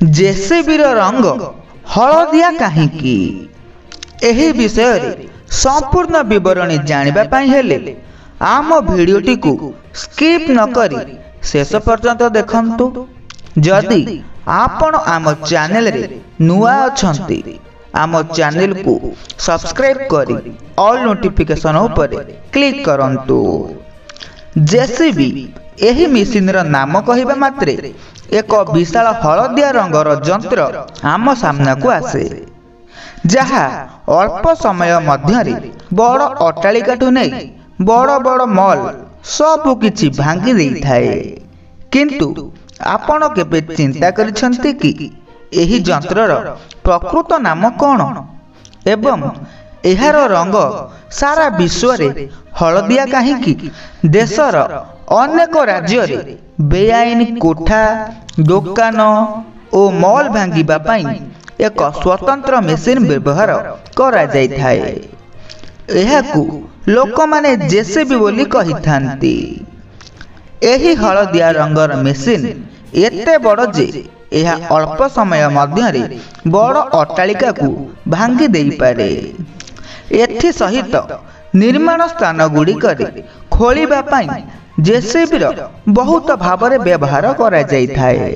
JCB रंग हलदिया कहीं एही विषय रे संपूर्ण विवरणी जानिबा पाई हेले आम भिडियोटी को स्किप न करी शेष पर्यंत देखंतु। जदि आपण आम चैनल रे नुआ अछंती आम चैनल को सब्सक्राइब करी ऑल नोटिफिकेशन ऊपर क्लिक करंतु। जेसीबी एही मशीन रो नाम कहिबा मात्रे एक विशाल हलदिया रंगर यंत्र आम सामना को आसे, जहा अल्प समय मध्य बड़ अट्टालिकाठू नहीं बड़ बड़ मॉल सब किछि भांगी देई थाए। किंतु आपण केबे चिंता करिसंती कि एही यंत्रर प्रकृत नाम कोन एवं एहार रंग सारा विश्व रे हलदिया कहीं देशर अनेक राज्य रे बेआईन कोठा दुकान और मॉल भांगिबा पाई एक स्वतंत्र मेसिन व्यवहार करा जाय थाए। एहाकू लोक माने जेसीबी बोली कहि थांती। एही हलदिया रंगर मेसिन एते बड़ जे एहा अल्प समय मध्य रे बड़ अट्टालिका को भांगी देई पारे। एथि सहित निर्माण स्थान गुड़िक खोलिबा पाई जेसीबी बहुत भाव व्यवहार करा जाय थाए।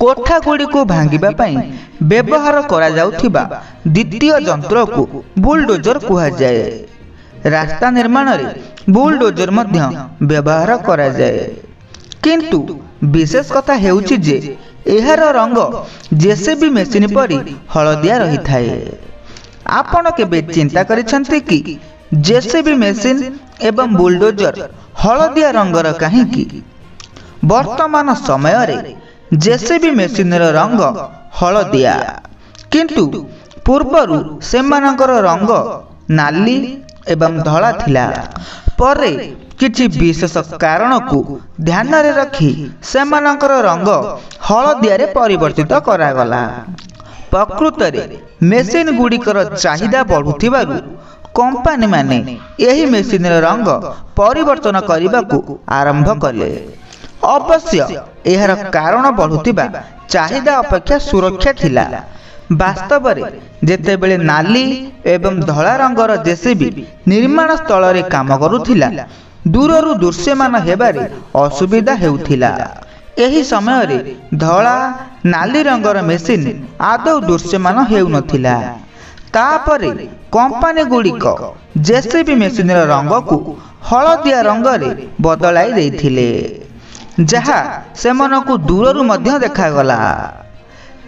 कोठा गुड़ी को भांगिबा पाई व्यवहार करा जाउथिबा द्वितीय यंत्र को बुलडोजर कुहा जाय। रास्ता निर्माण रे बुलडोजर मध्य व्यवहार करा जाय। किंतु विशेष कथा हेउछि जे एहार रंग जेसीबी मेसिन परी हलदिया रही थाए। आपण केबे चिंता करिसंती कि जेसीबी मेसिन एवं बुलडोजर हलदिया रंगर कहीं? वर्तमान समय रे जेसीबी मेसिन रंग हलदिया, किंतु पूर्वरु सेमानकर रंग नाली एवं धला थिला। परे किछि विशेष कारण को ध्यान रे रखी सेमानकर रंग हलदिया रे परिवर्तित करागला। प्रकृत रे मेसिन गुड़िकर चाहिदा बढ़ुथिबारु कंपनी माने यही मेसिन रंग परिवर्तन करने को आरंभ कले। अवश्य एहार कारण बढ़ुथिबा चाहिदा अपेक्षा सुरक्षा थिला। वास्तव रे जेतेबेले नाली एवं धला रंगर जेसीबी निर्माण स्थल रे काम करुथिला दूररु दृश्यमान हेबारे असुविधा हेउथिला। एही समय रे धला नाली रंगर मेसिन आदौ दृश्यमान हेउनथिला। तापरे कंपनी गुड़िक जेसीबी मेसिन रंग को हलदिया रंग रे बदलाई देथिले, जहा सेमनकु दूररु मध्य देखागला।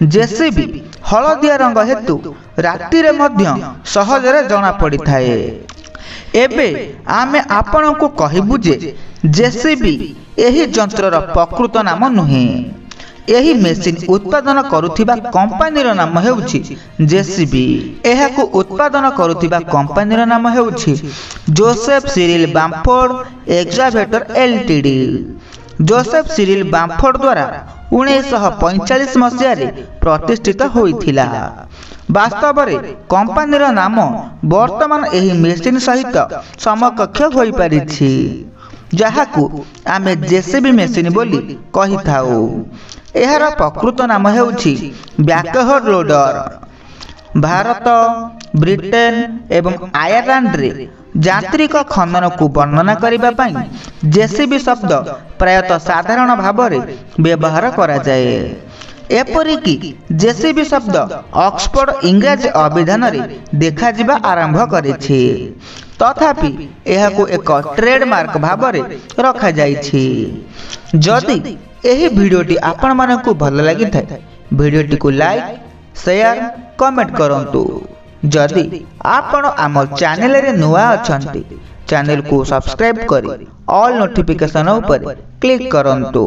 जेसीबी हलदिया रंग हेतु राति रे मध्य सहजरे जना पड़ी थाए। एबे आमे आपण को कहिबु जे जेसीबी एही यंत्रर प्रकृत नाम नुहे। एही मेसिन उत्पादन करुथिबा कंपनीर नाम हेउछि जेसीबी। एहाकु उत्पादन करुथिबा कंपनीर नाम हेउछि Joseph Cyril Bamford excavator LTD. Joseph Cyril Bamford द्वारा 1945 मसीह रे प्रतिष्ठित होइथिला। वास्तव रे कंपनीर नाम वर्तमान एही मेसिन सहित समकक्ष होई परिछि, जहाकू आमे जेसीबी मेसिन बोली कहि थाउ। एहार प्रकृत नाम हेउछि बैकहोड लोडर। भारत, ब्रिटेन एवं आयरलैंड रे यांत्रिक खनन को वर्णना करिबा पाई जेसीबी शब्द प्रायतः साधारण भाव रे व्यवहार करा जाए। एपरिकी जेसीबी शब्द ऑक्सफोर्ड इंग्रजी अभिधान रे देखा जिबा आरंभ करिछि। तथापि एहाकु एक ट्रेडमार्क भाव रे रखा जाइछि। जदि एही भिडियोटी आपण मानकु भल लागि थाए भिडियोटी को लाइक शेयर कमेंट करंतु। जदि आपण आम चैनल रे नुआ अछंती चैनल को सब्सक्राइब करी ऑल नोटिफिकेशन ऊपर क्लिक करंतु।